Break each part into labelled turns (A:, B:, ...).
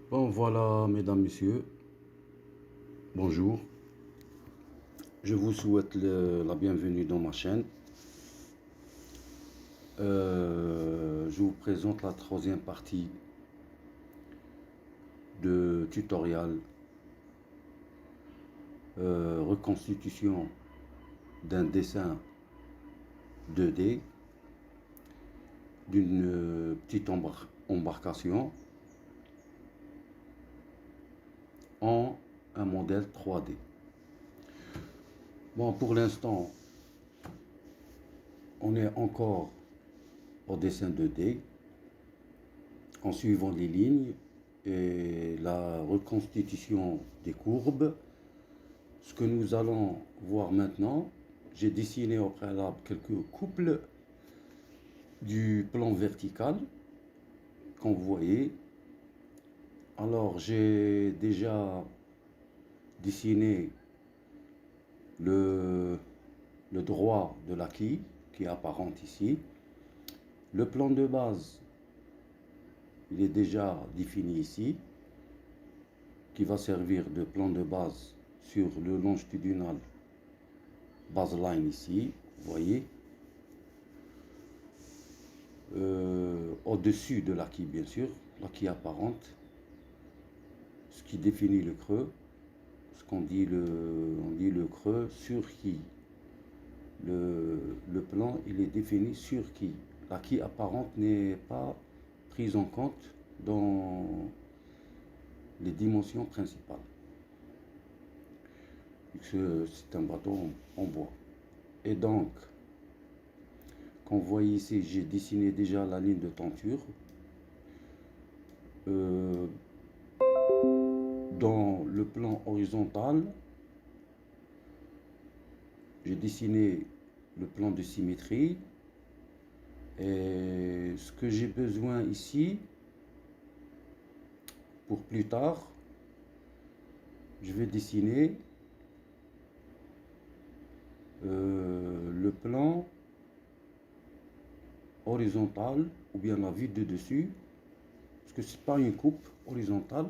A: Bon voilà, mesdames, messieurs, bonjour. Je vous souhaite la bienvenue dans ma chaîne. Je vous présente la troisième partie de tutoriel reconstitution d'un dessin 2D d'une petite embarcation en un modèle 3D. Bon, pour l'instant, on est encore au dessin 2D en suivant les lignes et la reconstitution des courbes. Ce que nous allons voir maintenant, j'ai dessiné au préalable quelques couples du plan vertical, comme vous voyez. Alors j'ai déjà dessiné le droit de la quille qui est apparente ici. Le plan de base, il est déjà défini ici, qui va servir de plan de base sur le longitudinal baseline ici, vous voyez. Au-dessus de la quille, bien sûr, la quille apparente, ce qui définit le creux, ce qu'on dit on dit le creux sur quille. Le plan, il est défini sur quille. La quille apparente n'est pas prise en compte dans les dimensions principales. C'est un bâton en bois. Et donc, comme vous voyez ici, j'ai dessiné déjà la ligne de tenture. Dans le plan horizontal, j'ai dessiné le plan de symétrie. Et ce que j'ai besoin ici, pour plus tard, je vais dessiner le plan horizontal ou bien la vue de dessus, parce que c'est pas une coupe horizontale,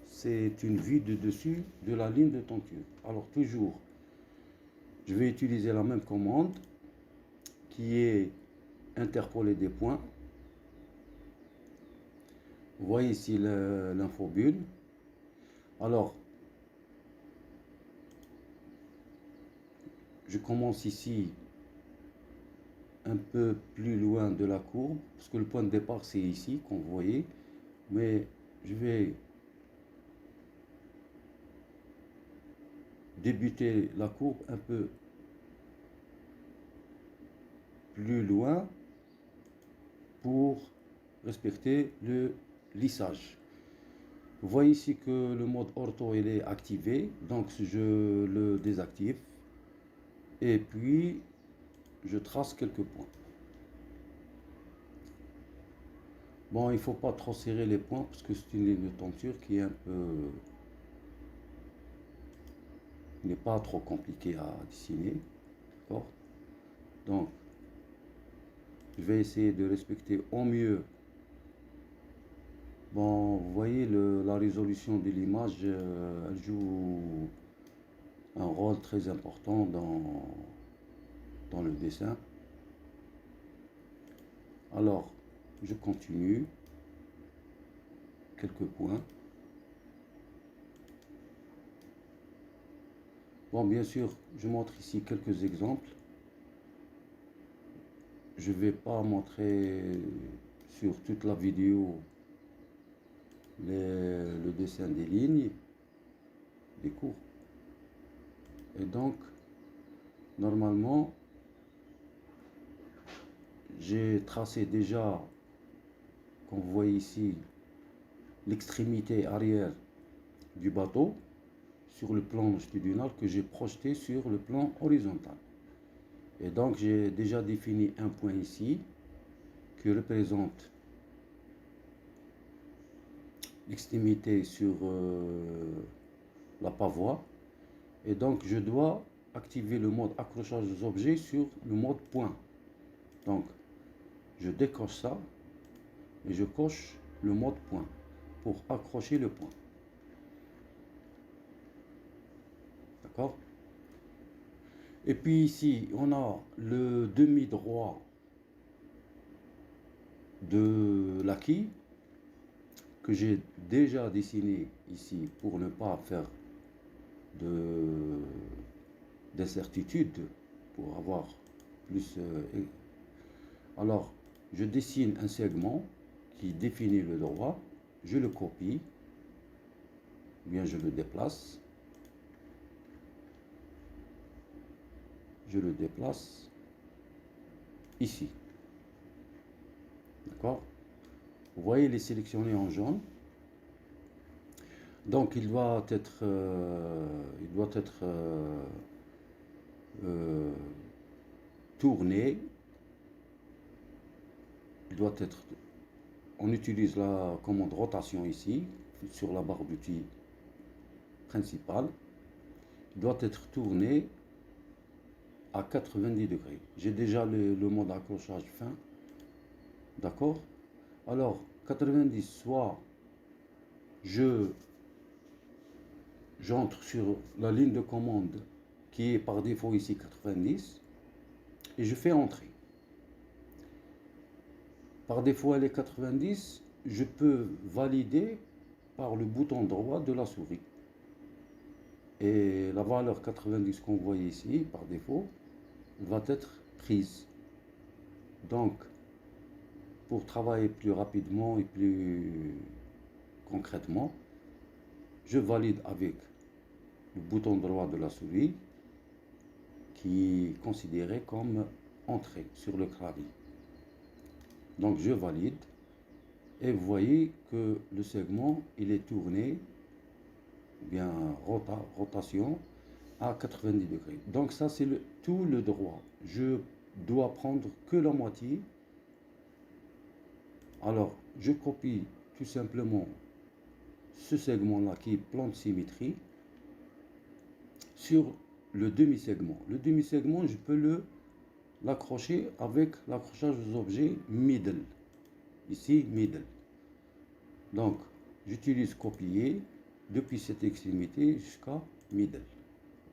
A: c'est une vue de dessus de la ligne de tenture. Alors toujours, je vais utiliser la même commande qui est interpoler des points. Vous voyez ici l'infobulle. Alors, je commence ici un peu plus loin de la courbe, parce que le point de départ c'est ici, comme vous voyez, mais je vais débuter la courbe un peu plus loin pour respecter le lissage. Vous voyez ici que le mode ortho il est activé, donc je le désactive et puis je trace quelques points. Bon, il ne faut pas trop serrer les points parce que c'est une ligne de tenture qui est un peu, n'est pas trop compliquée à dessiner, d'accord? Donc, je vais essayer de respecter au mieux. Bon, vous voyez, la résolution de l'image, elle joue un rôle très important dans le dessin. Alors, je continue. Quelques points. Bon, bien sûr, je montre ici quelques exemples. Je ne vais pas montrer sur toute la vidéo le dessin des lignes, des courbes. Et donc, normalement, j'ai tracé déjà, comme vous voyez ici, l'extrémité arrière du bateau sur le plan longitudinal que j'ai projeté sur le plan horizontal. Et donc, j'ai déjà défini un point ici qui représente l'extrémité sur la pavoie. Et donc, je dois activer le mode accrochage des objets sur le mode point. Donc, je décoche ça et je coche le mode point. pour accrocher le point. D'accord? Et puis ici, on a le demi-droit de l'acquis que j'ai déjà dessiné ici pour ne pas faire d'incertitude, pour avoir plus. Alors, je dessine un segment qui définit le droit, je le copie, bien je le déplace, ici. D'accord? Vous voyez, il est sélectionné en jaune. Donc il doit être, tourné. On utilise la commande rotation ici, sur la barre d'outils principale. Il doit être tourné à 90 degrés. J'ai déjà le mode accrochage fin. D'accord? Alors, 90, soit j'entre sur la ligne de commande qui est par défaut ici 90 et je fais entrer. Par défaut elle est 90, je peux valider par le bouton droit de la souris. Et la valeur 90 qu'on voit ici par défaut va être prise. Donc, pour travailler plus rapidement et plus concrètement, je valide avec le bouton droit de la souris qui est considéré comme entrée sur le clavier. Donc je valide et vous voyez que le segment il est tourné, bien rotation à 90 degrés. Donc ça c'est tout le droit. Je dois prendre que la moitié. Alors je copie tout simplement ce segment-là qui est plan de symétrie sur le demi-segment. Le demi-segment, je peux l'accrocher avec l'accrochage aux objets middle. Ici, middle. Donc, j'utilise copier depuis cette extrémité jusqu'à middle.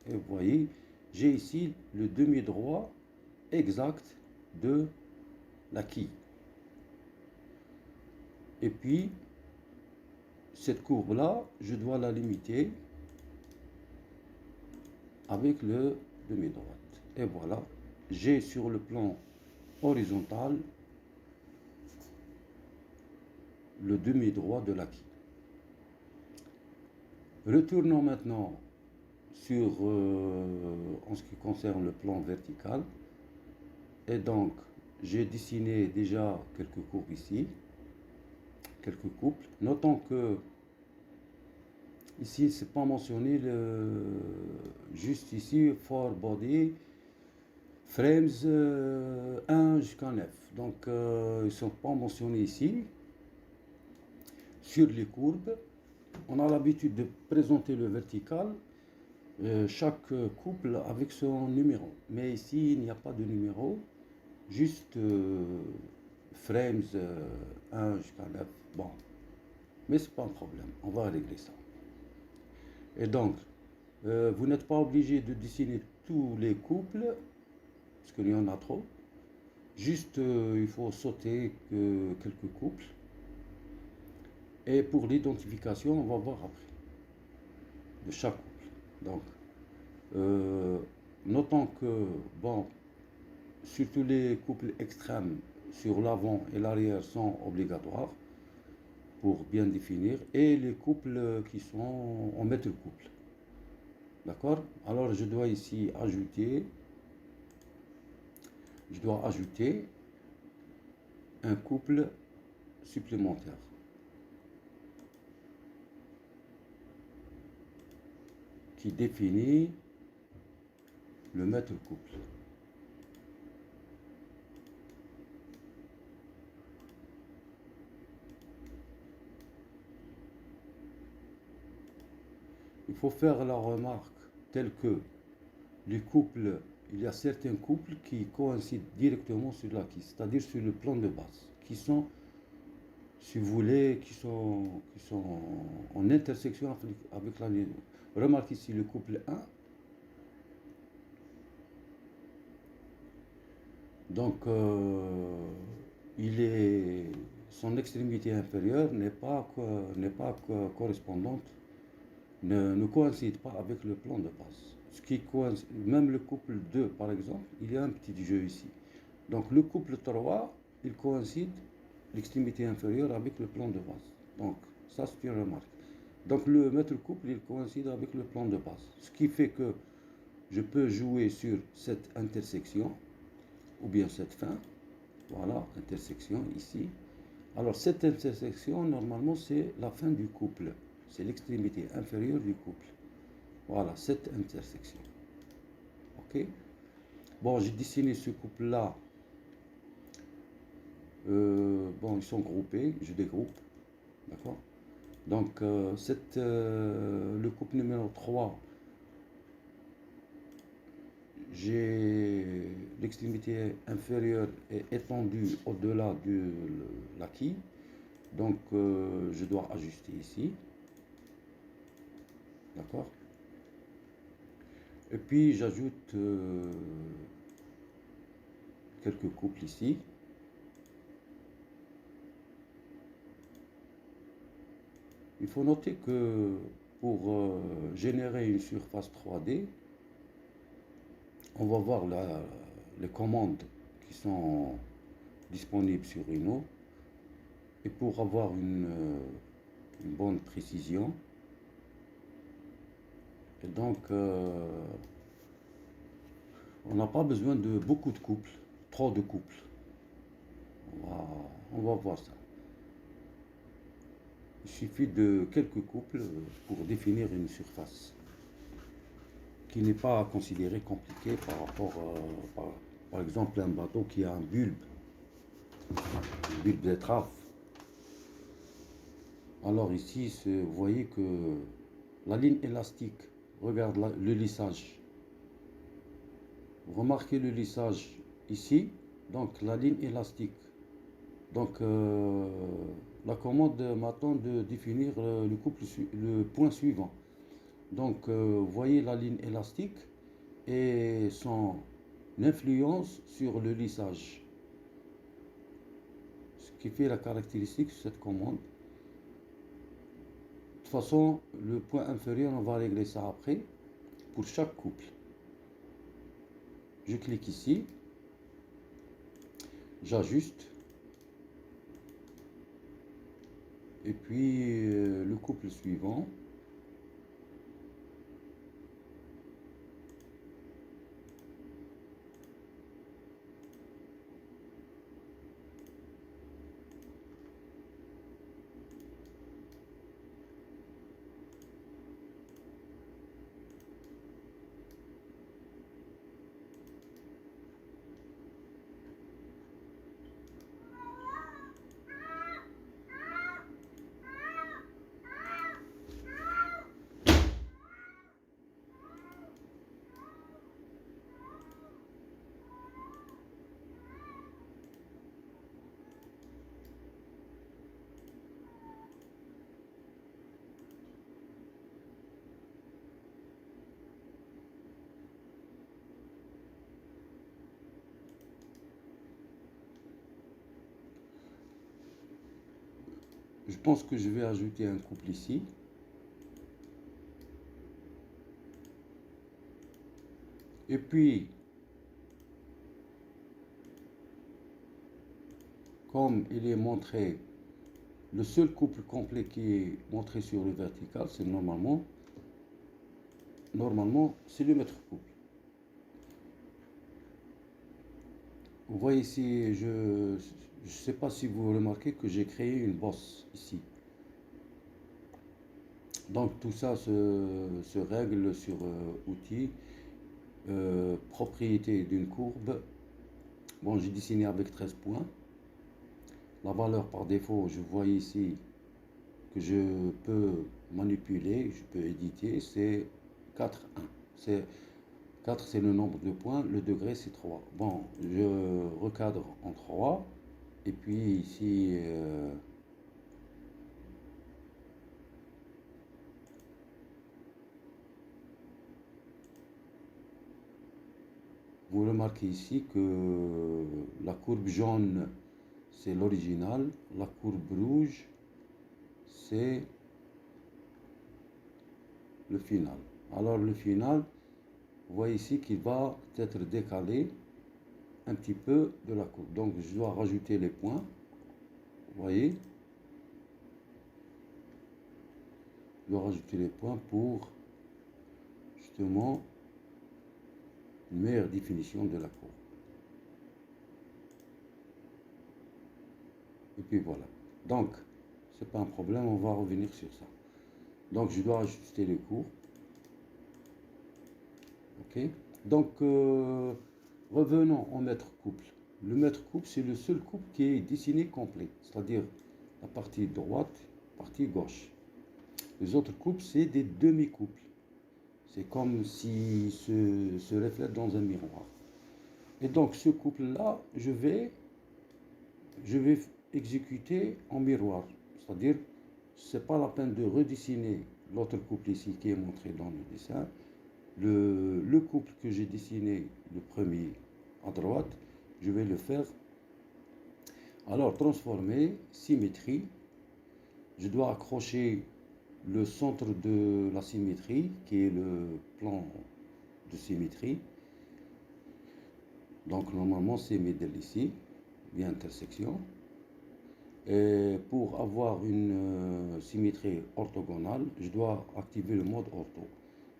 A: Et vous voyez, j'ai ici le demi-droit exact de la quille. Et puis, cette courbe-là, je dois la limiter avec le demi-droite. Et voilà, j'ai sur le plan horizontal le demi-droit de l'acquis. Retournons maintenant sur en ce qui concerne le plan vertical. Et donc, j'ai dessiné déjà quelques courbes ici, quelques couples. Notons que ici, c'est pas mentionné juste ici, for body, frames 1 jusqu'à 9. Donc, ils ne sont pas mentionnés ici. Sur les courbes, on a l'habitude de présenter le vertical, chaque couple avec son numéro. Mais ici, il n'y a pas de numéro, juste frames 1 jusqu'à 9. Bon, mais c'est pas un problème, on va régler ça. Et donc, vous n'êtes pas obligé de dessiner tous les couples, parce qu'il y en a trop. Juste, il faut sauter quelques couples. Et pour l'identification, on va voir après, de chaque couple. Donc, notons que, bon, surtout les couples extrêmes sur l'avant et l'arrière sont obligatoires pour bien définir, et les couples qui sont en mètre couple. D'accord? Alors, je dois ici ajouter un couple supplémentaire. Qui définit le mètre couple. Il faut faire la remarque telle que les couples, il y a certains couples qui coïncident directement sur l'acquis, c'est-à-dire sur le plan de base, qui sont si vous voulez, qui sont en intersection avec la ligne. Remarquez ici le couple 1. Donc, son extrémité inférieure n'est pas correspondante, ne coïncide pas avec le plan de base. Ce qui coïncide, même le couple 2, par exemple, il y a un petit jeu ici. Donc, le couple 3, il coïncide l'extrémité inférieure avec le plan de base. Donc, ça, c'est une remarque. Donc, le maître couple, il coïncide avec le plan de base. Ce qui fait que je peux jouer sur cette intersection, ou bien cette fin. Voilà, intersection ici. Alors, cette intersection, normalement, c'est la fin du couple. C'est l'extrémité inférieure du couple. Voilà, cette intersection. OK? Bon, j'ai dessiné ce couple-là. Bon, ils sont groupés, je dégroupe. D'accord? Donc, le couple numéro 3, j'ai l'extrémité inférieure est étendue au-delà de la quille. Donc, je dois ajuster ici. D'accord? Et puis, j'ajoute quelques couples ici. Il faut noter que pour générer une surface 3D, on va voir les commandes qui sont disponibles sur Rhino. Et pour avoir une bonne précision, et donc on n'a pas besoin de beaucoup de couples, trop de couples. On va voir ça. Il suffit de quelques couples pour définir une surface qui n'est pas considérée compliquée par rapport par exemple à un bateau qui a un bulbe d'étrave. Alors ici, vous voyez que la ligne élastique, regarde le lissage. Remarquez le lissage ici, donc la ligne élastique. Donc la commande m'attend de définir le point suivant. Donc vous voyez la ligne élastique et son influence sur le lissage. Ce qui fait la caractéristique de cette commande. De toute façon, le point inférieur, on va régler ça après pour chaque couple. Je clique ici, j'ajuste, et puis le couple suivant. Je pense que je vais ajouter un couple ici. Et puis, comme il est montré, le seul couple complet qui est montré sur le vertical, c'est normalement, c'est le maître couple. Vous voyez ici, je ne sais pas si vous remarquez que j'ai créé une bosse ici. Donc tout ça se règle sur outils, propriété d'une courbe. Bon, j'ai dessiné avec 13 points. La valeur par défaut, je vois ici que je peux manipuler, je peux éditer, c'est 4,1. 4, c'est le nombre de points, le degré, c'est 3. Bon, je recadre en 3. Et puis ici, vous remarquez ici que la courbe jaune, c'est l'original, la courbe rouge, c'est le final. Alors le final, vous voyez ici qu'il va être décalé un petit peu de la courbe. Donc je dois rajouter les points. Vous voyez, je dois rajouter les points pour justement une meilleure définition de la courbe. Et puis voilà. Donc, c'est pas un problème, on va revenir sur ça. Donc je dois ajuster les courbes. Ok. Donc revenons au mètre couple. Le mètre couple, c'est le seul couple qui est dessiné complet, c'est-à-dire la partie droite, la partie gauche. Les autres couples, c'est des demi-couples. C'est comme si se reflète dans un miroir. Et donc ce couple-là, je vais exécuter en miroir. C'est-à-dire, c'est pas la peine de redessiner l'autre couple ici qui est montré dans le dessin. Le couple que j'ai dessiné, le premier à droite, je vais le faire. Alors, transformer, symétrie. Je dois accrocher le centre de la symétrie, qui est le plan de symétrie. Donc, normalement, c'est middle ici, bien intersection. Et pour avoir une symétrie orthogonale, je dois activer le mode ortho.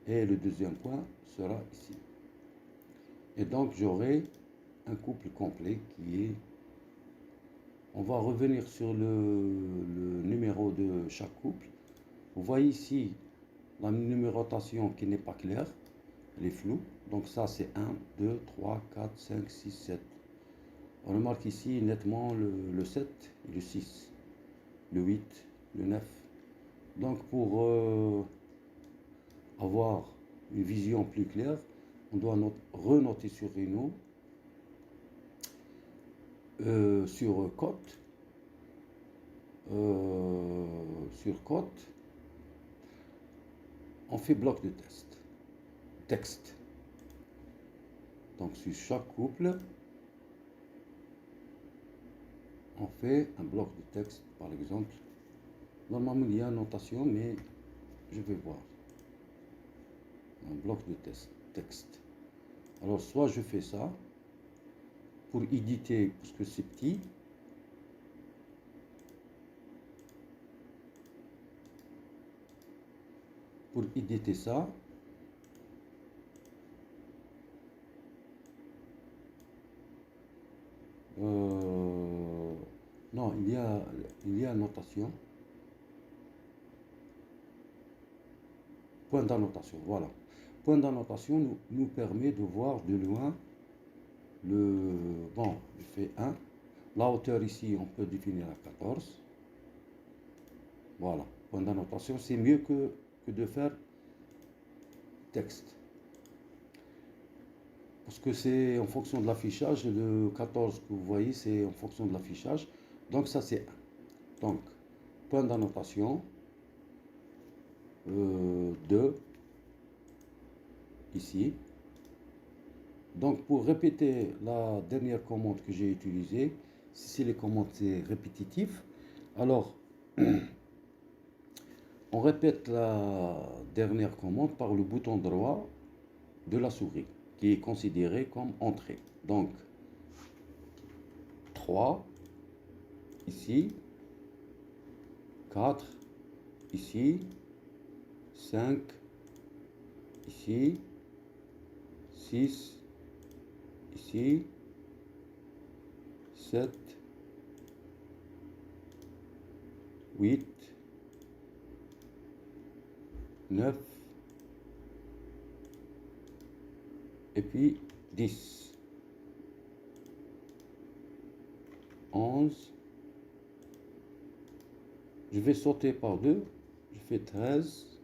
A: Et le deuxième point sera ici. Et donc j'aurai un couple complet qui est... On va revenir sur le numéro de chaque couple. Vous voyez ici la numérotation qui n'est pas claire, elle est floue. Donc ça c'est 1, 2, 3, 4, 5, 6, 7. On remarque ici nettement le 7 et le 6, le 8, le 9. Donc pour avoir une vision plus claire, on doit renoter sur Rhino, sur cote, on fait bloc de texte. Donc sur chaque couple, on fait un bloc de texte, par exemple. Normalement, il y a une notation, mais je vais voir. Un bloc de texte. Alors, soit je fais ça pour éditer, parce que c'est petit. Pour éditer ça, non, il y a notation. Point d'annotation, voilà. Point d'annotation nous permet de voir de loin bon, je fais 1. La hauteur ici, on peut définir à 14. Voilà, point d'annotation, c'est mieux que de faire texte. Parce que c'est en fonction de l'affichage, le 14 que vous voyez, c'est en fonction de l'affichage. Donc ça c'est 1. Donc, point d'annotation, 2, ici. Donc pour répéter la dernière commande que j'ai utilisée, si les commandes c'est répétitif, alors on répète la dernière commande par le bouton droit de la souris, qui est considéré comme entrée. Donc 3 ici, 4 ici, 5 ici, 6 ici, 7, 8, 9, et puis 10, 11, je vais sauter par 2, je fais 13,